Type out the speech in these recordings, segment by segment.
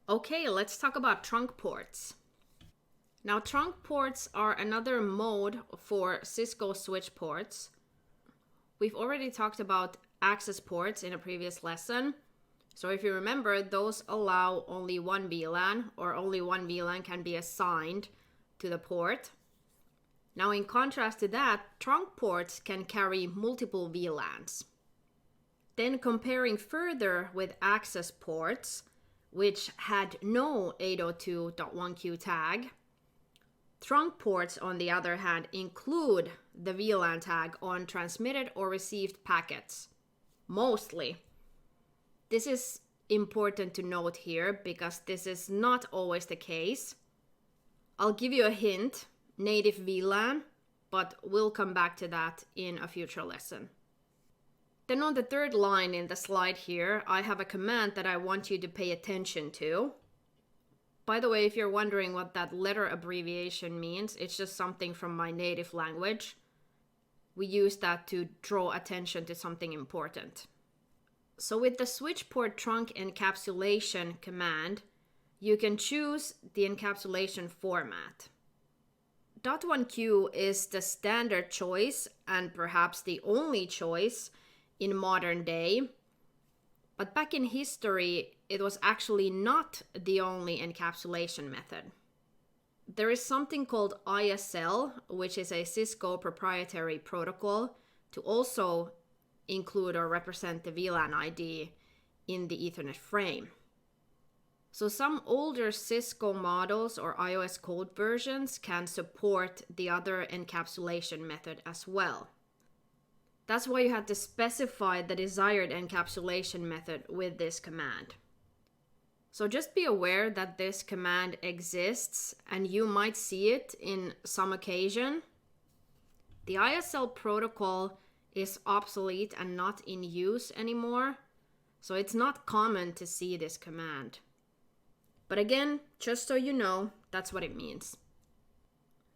Okay, let's talk about trunk ports. Now, trunk ports are another mode for Cisco switch ports. We've already talked about access ports in a previous lesson. So if you remember, those allow only one VLAN, or only one VLAN can be assigned to the port. Now, in contrast to that, trunk ports can carry multiple VLANs. Then comparing further with access ports, which had no 802.1q tag, trunk ports, on the other hand, include the VLAN tag on transmitted or received packets, mostly. This is important to note here because this is not always the case. I'll give you a hint, native VLAN, but we'll come back to that in a future lesson. Then on the third line in the slide here, I have a command that I want you to pay attention to. By the way, if you're wondering what that letter abbreviation means, it's just something from my native language. We use that to draw attention to something important. So with the switchport trunk encapsulation command, you can choose the encapsulation format. .1q is the standard choice and perhaps the only choice in modern day. But back in history, it was actually not the only encapsulation method. There is something called ISL, which is a Cisco proprietary protocol to also include or represent the VLAN ID in the Ethernet frame. So some older Cisco models or iOS code versions can support the other encapsulation method as well. That's why you had to specify the desired encapsulation method with this command. So just be aware that this command exists and you might see it in some occasion. The ISL protocol is obsolete and not in use anymore, so it's not common to see this command. But again, just so you know, that's what it means.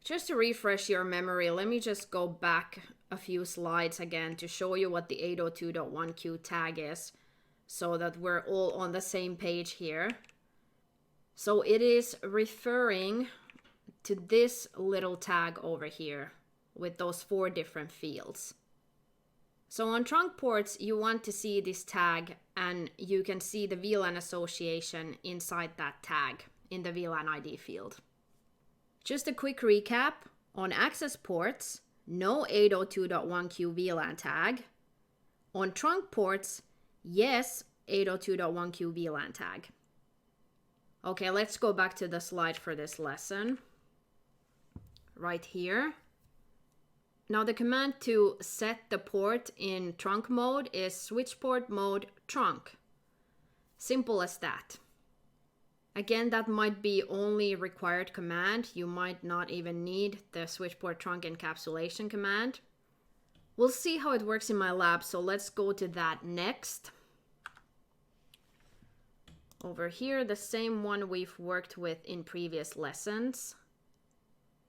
Just to refresh your memory, let me just go back a few slides again to show you what the 802.1q tag is so that we're all on the same page here. So it is referring to this little tag over here with those 4 different fields. So on trunk ports, you want to see this tag and you can see the VLAN association inside that tag in the VLAN ID field. Just a quick recap, on access ports, no 802.1q VLAN tag. On trunk ports, yes, 802.1q VLAN tag. Okay, let's go back to the slide for this lesson. Right here. Now the command to set the port in trunk mode is switchport mode trunk. Simple as that. Again, that might be only required command. You might not even need the switchport trunk encapsulation command. We'll see how it works in my lab, so let's go to that next. Over here, the same one we've worked with in previous lessons.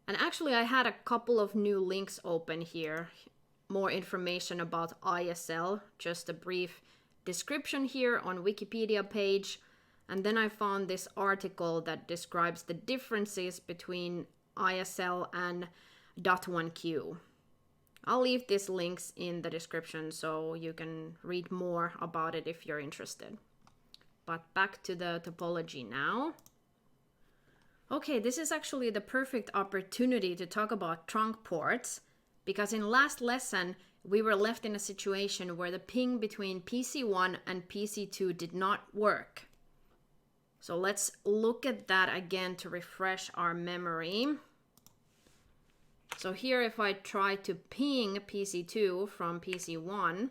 And actually, I had a couple of new links open here. More information about ISL, just a brief description here on Wikipedia page. And then I found this article that describes the differences between ISL and .1q. I'll leave these links in the description so you can read more about it if you're interested. But back to the topology now. Okay, this is actually the perfect opportunity to talk about trunk ports, because in last lesson we were left in a situation where the ping between PC1 and PC2 did not work. So let's look at that again to refresh our memory. So here, if I try to ping PC2 from PC1,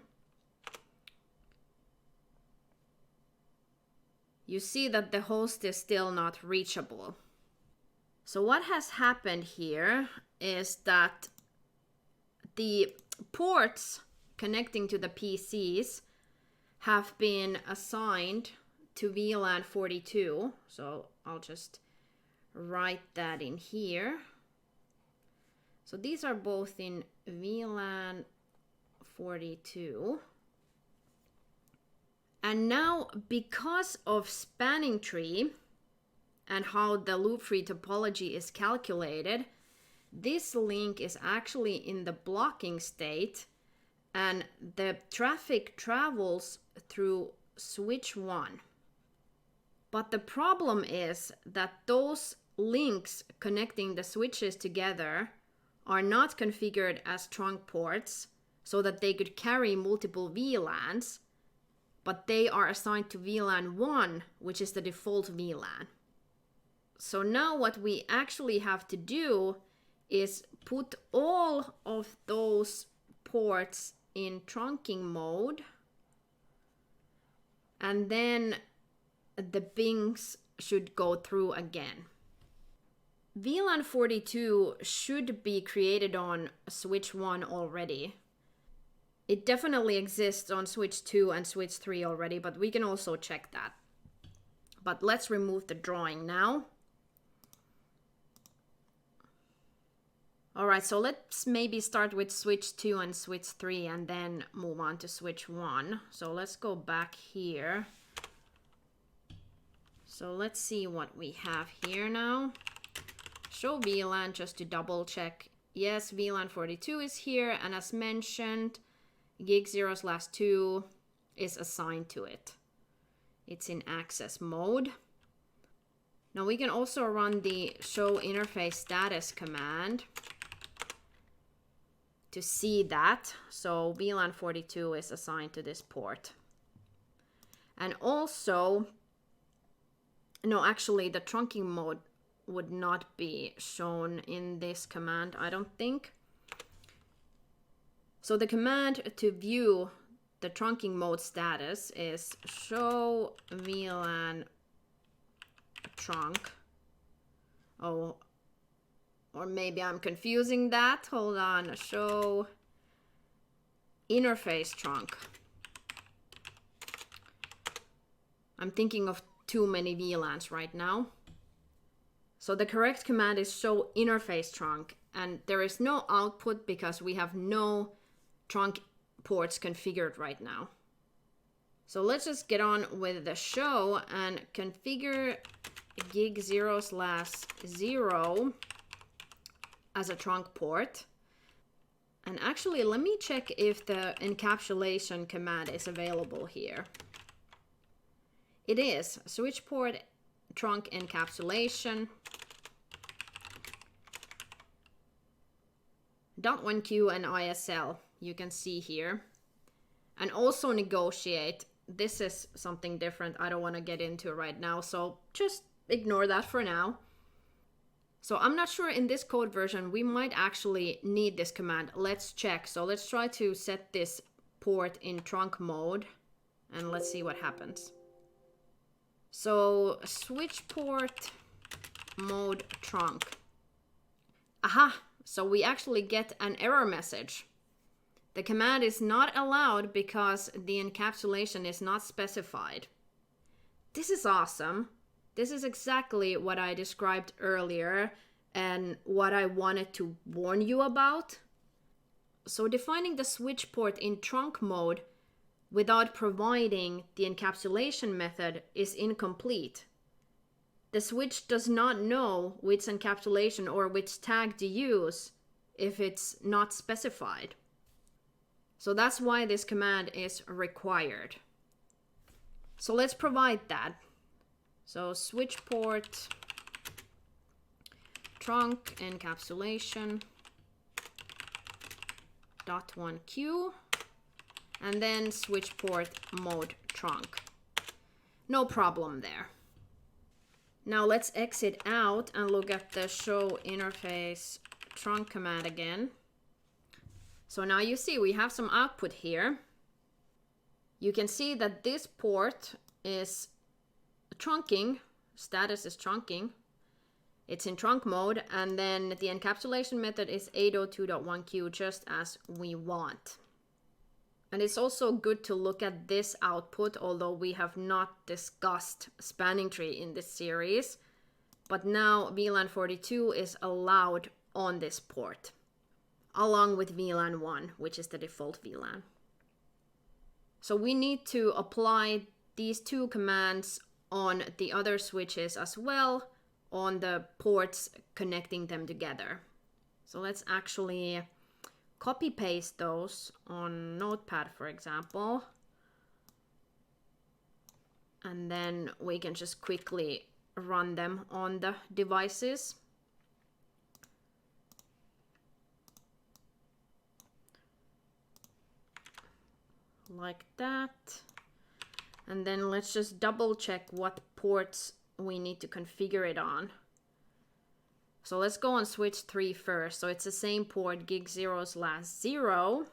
you see that the host is still not reachable. So what has happened here is that the ports connecting to the PCs have been assigned to VLAN 42. So I'll just write that in here. So these are both in VLAN 42. And now, because of spanning tree, and how the loop-free topology is calculated, this link is actually in the blocking state, and the traffic travels through switch 1. But the problem is that those links connecting the switches together are not configured as trunk ports so that they could carry multiple VLANs, but they are assigned to VLAN 1, which is the default VLAN. So now what we actually have to do is put all of those ports in trunking mode, and then the pings should go through again. VLAN 42 should be created on switch 1 already. It definitely exists on switch 2 and switch 3 already, but we can also check that. But let's remove the drawing now. Alright, so let's maybe start with switch 2 and switch 3 and then move on to switch 1. So let's go back here. So let's see what we have here now. Show VLAN just to double check. Yes, VLAN 42 is here, and as mentioned, gig 0/2 is assigned to it. It's in access mode. Now we can also run the show interface status command to see that. So VLAN 42 is assigned to this port. And also, no, actually the trunking mode would not be shown in this command, I don't think. So the command to view the trunking mode status is show VLAN trunk. Oh, or maybe I'm confusing that. Hold on, show interface trunk. I'm thinking of too many VLANs right now. So the correct command is show interface trunk, and there is no output because we have no trunk ports configured right now. So let's just get on with the show and configure gig 0/0 as a trunk port. And actually, let me check if the encapsulation command is available here. It is. Switchport trunk encapsulation. .1q and ISL, you can see here. And also negotiate. This is something different I don't want to get into right now, so just ignore that for now. So I'm not sure in this code version we might actually need this command. Let's check. So let's try to set this port in trunk mode and let's see what happens. So switch port mode trunk. Aha! So we actually get an error message. The command is not allowed because the encapsulation is not specified. This is awesome. This is exactly what I described earlier and what I wanted to warn you about. So defining the switch port in trunk mode without providing the encapsulation method is incomplete. The switch does not know which encapsulation or which tag to use if it's not specified. So that's why this command is required. So let's provide that. So switch port trunk encapsulation .1q and then switch port mode trunk. No problem there. Now let's exit out and look at the show interface trunk command again. So now you see we have some output here. You can see that this port is trunking, status is trunking. It's in trunk mode, and then the encapsulation method is 802.1q just as we want. And it's also good to look at this output, although we have not discussed spanning tree in this series. But now VLAN 42 is allowed on this port, along with VLAN 1, which is the default VLAN. So we need to apply these two commands on the other switches as well, on the ports connecting them together. So let's actually copy paste those on Notepad, for example. And then we can just quickly run them on the devices. Like that. And then let's just double check what ports we need to configure it on. So let's go on switch 3 first. So it's the same port, gig 0/0.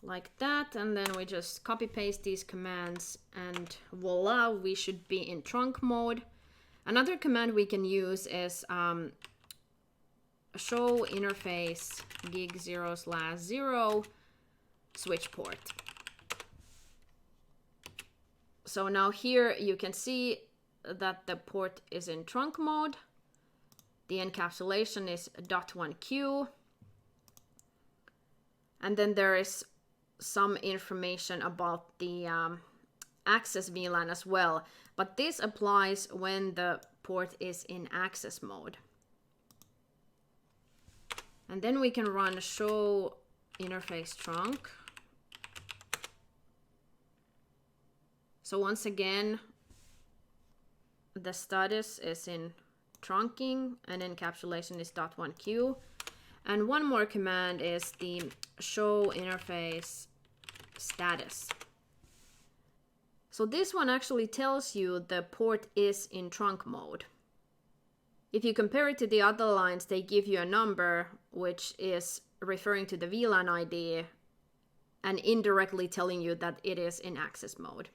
Like that, and then we just copy paste these commands and voila, we should be in trunk mode. Another command we can use is show interface gig 0/0 switch port. So now here you can see that the port is in trunk mode. The encapsulation is .1q. And then there is some information about the access VLAN as well, but this applies when the port is in access mode. And then we can run show interface trunk. So once again, the status is in trunking and encapsulation is .1q. And one more command is the show interface status. So this one actually tells you the port is in trunk mode. If you compare it to the other lines, they give you a number which is referring to the VLAN ID and indirectly telling you that it is in access mode.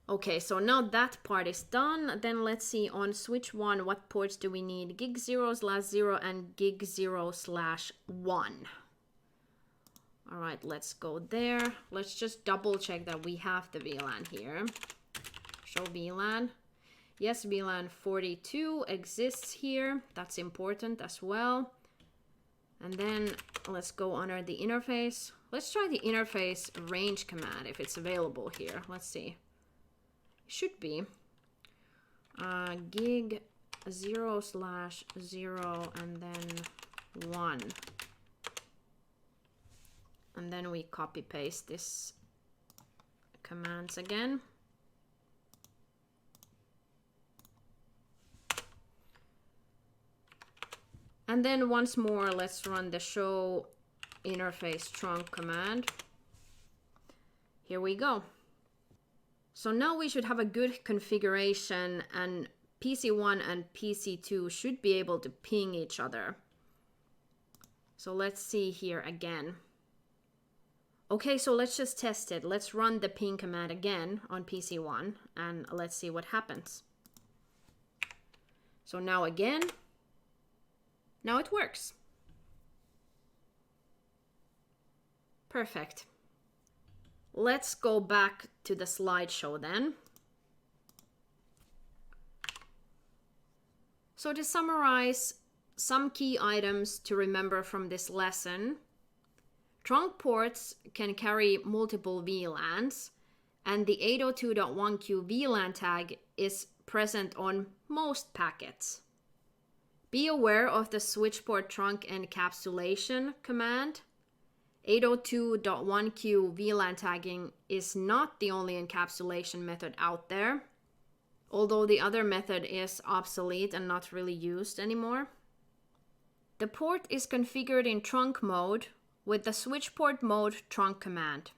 Okay, so now that part is done. Then let's see on switch 1, what ports do we need? Gig 0/0 and gig 0/1. All right, let's go there. Let's just double check that we have the VLAN here. Show VLAN. Yes, VLAN 42 exists here. That's important as well. And then let's go under the interface. Let's try the interface range command if it's available here. Let's see. Should be gig 0/0 and then 1, and then we copy paste this commands again. And then once more, let's run the show interface trunk command. Here we go. So now we should have a good configuration and PC1 and PC2 should be able to ping each other. So let's see here again. Okay, so let's just test it. Let's run the ping command again on PC1 and let's see what happens. So now again, now it works. Perfect. Let's go back to the slideshow then. So to summarize some key items to remember from this lesson, trunk ports can carry multiple VLANs, and the 802.1q VLAN tag is present on most packets. Be aware of the switchport trunk encapsulation command. 802.1q VLAN tagging is not the only encapsulation method out there, although the other method is obsolete and not really used anymore. The port is configured in trunk mode with the switchport mode trunk command.